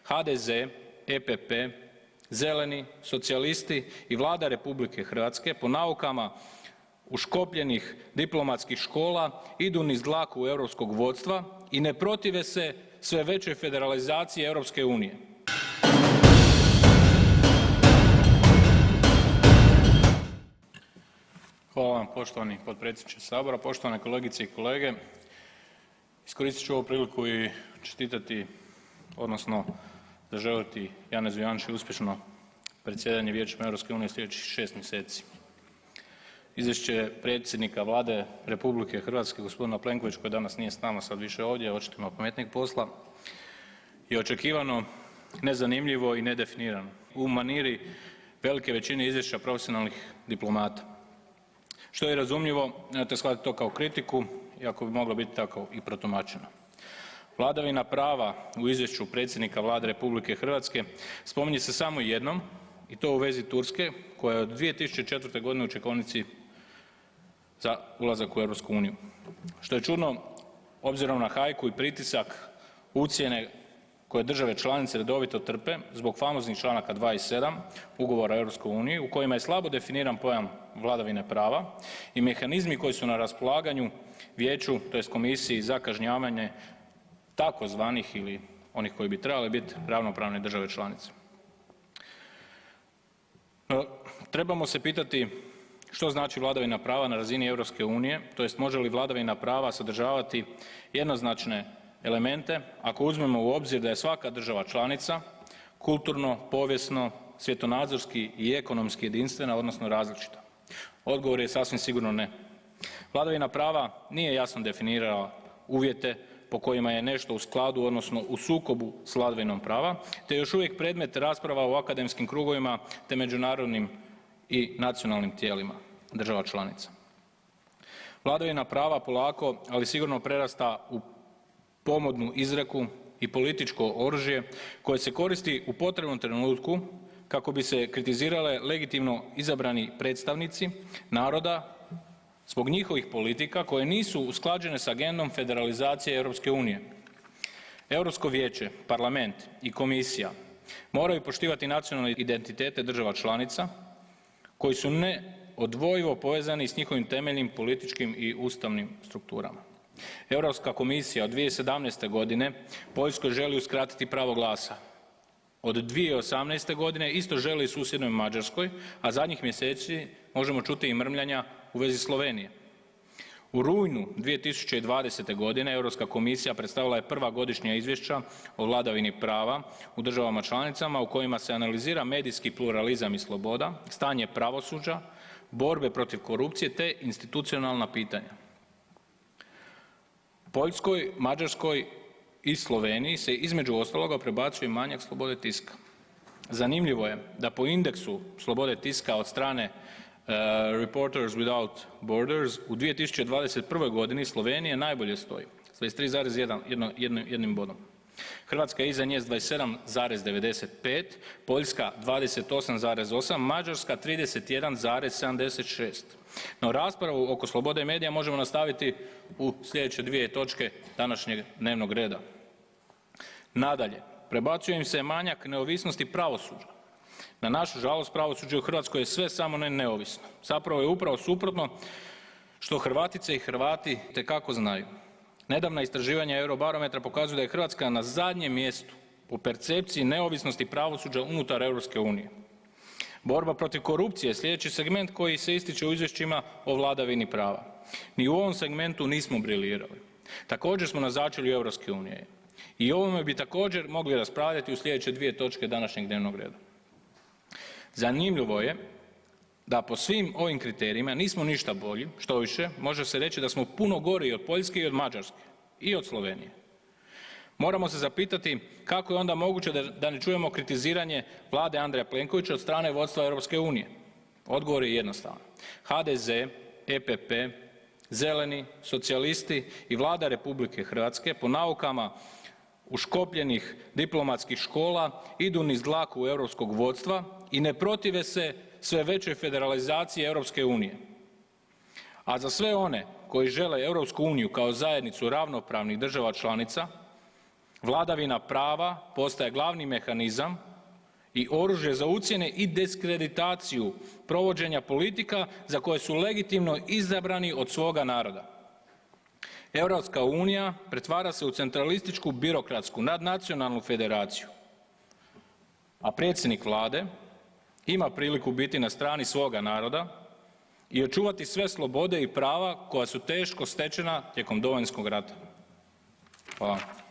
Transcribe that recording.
HDZ, EPP, Zeleni, socijalisti i Vlada Republike Hrvatske po naukama uškopljenih diplomatskih škola idu niz dlaku europskog vodstva i ne protive se sve većoj federalizaciji Europske unije. Hvala vam poštovani potpredsjedniče Sabora, poštovane kolegice i kolege. Iskoristit ću ovu priliku i čestitati, odnosno zaželiti Janezu Janši uspješno predsjedanje Vijećem Europske unije sljedećih 6 mjeseci. Izvješće predsjednika Vlade Republike Hrvatske gospodina Plenkovića, koji danas nije s nama, sad više ovdje, očito ima pametnijeg posla, je očekivano, nezanimljivo i nedefinirano u maniri velike većine izvješća profesionalnih diplomata. Što je razumljivo, nemojte shvatiti to kao kritiku, iako bi moglo biti tako i protumačeno. Vladavina prava u izvješću predsjednika Vlade Republike Hrvatske spominje se samo jednom i to u vezi Turske koja je od 2004. godine u čekaonici za ulazak u Europsku uniju. Što je čudno obzirom na hajku i pritisak, ucjene koje države članice redovito trpe zbog famoznih članaka 2. i 7. Ugovora o Europskoj uniji u kojima je slabo definiran pojam vladavine prava i mehanizmi koji su na raspolaganju Vijeću, tj. Komisiji za kažnjavanje takozvanih ili onih koji bi trebali biti ravnopravne države članice. No, trebamo se pitati što znači vladavina prava na razini Europske unije, tj. može li vladavina prava sadržavati jednoznačne elemente ako uzmemo u obzir da je svaka država članica kulturno, povijesno, svjetonazorski i ekonomski jedinstvena odnosno različita. Odgovor je sasvim sigurno ne. Vladavina prava nije jasno definirala uvjete po kojima je nešto u skladu odnosno u sukobu s vladavinom prava te je još uvijek predmet rasprava u akademskim krugovima te međunarodnim i nacionalnim tijelima država članica. Vladavina prava polako, ali sigurno prerasta u pomodnu izreku i političko oružje koje se koristi u potrebnom trenutku kako bi se kritizirale legitimno izabrani predstavnici naroda zbog njihovih politika koje nisu usklađene s agendom federalizacije Europske unije. Europsko vijeće, parlament i komisija moraju poštivati nacionalne identitete država članica koji su neodvojivo povezani s njihovim temeljnim političkim i ustavnim strukturama. Europska komisija od 2017. godine Poljskoj želi uskratiti pravo glasa. Od 2018. godine isto želi i susjednoj Mađarskoj, a zadnjih mjeseci možemo čuti i mrmljanja u vezi Slovenije. U rujnu 2020. godine Europska komisija predstavila je prva godišnja izvješća o vladavini prava u državama članicama u kojima se analizira medijski pluralizam i sloboda, stanje pravosuđa, borbe protiv korupcije te institucionalna pitanja. Poljskoj, Mađarskoj i Sloveniji se između ostaloga prebacuje manjak slobode tiska. Zanimljivo je da po indeksu slobode tiska od strane Reporters Without Borders u 2021. godini Slovenija najbolje stoji s 23,1 bodom. Hrvatska je iza nje s 27,95, Poljska 28,8, Mađarska 31,76. No raspravu oko slobode medija možemo nastaviti u sljedeće dvije točke današnjeg dnevnog reda. Nadalje, prebacuje im se manjak neovisnosti pravosuđa. Na našu žalost pravosuđe u Hrvatskoj je sve samo ne neovisno. Zapravo je upravo suprotno što Hrvatice i Hrvati itekako znaju. Nedavna istraživanja Eurobarometra pokazuju da je Hrvatska na zadnjem mjestu po percepciji neovisnosti pravosuđa unutar Europske unije. Borba protiv korupcije je sljedeći segment koji se ističe u izvješćima o vladavini prava. Ni u ovom segmentu nismo briljirali. Također smo na začelju Europske unije. I o ovome bi također mogli raspravljati u sljedeće dvije točke današnjeg dnevnog reda. Zanimljivo je da po svim ovim kriterijima nismo ništa bolji, štoviše može se reći da smo puno gori od Poljske i od Mađarske i od Slovenije. Moramo se zapitati kako je onda moguće da ne čujemo kritiziranje Vlade Andreja Plenkovića od strane vodstva Europske unije. Odgovor je jednostavan. HDZ, EPP, Zeleni, socijalisti i Vlada Republike Hrvatske po naukama uškopljenih diplomatskih škola idu niz dlaku europskog vodstva i ne protive se sve većoj federalizaciji Europske unije. A za sve one koji žele Europsku uniju kao zajednicu ravnopravnih država članica, vladavina prava postaje glavni mehanizam i oružje za ucjene i diskreditaciju provođenja politika za koje su legitimno izabrani od svoga naroda. Europska unija pretvara se u centralističku birokratsku nadnacionalnu federaciju, a predsjednik Vlade ima priliku biti na strani svoga naroda i očuvati sve slobode i prava koja su teško stečena tijekom Domovinskog rata. Hvala.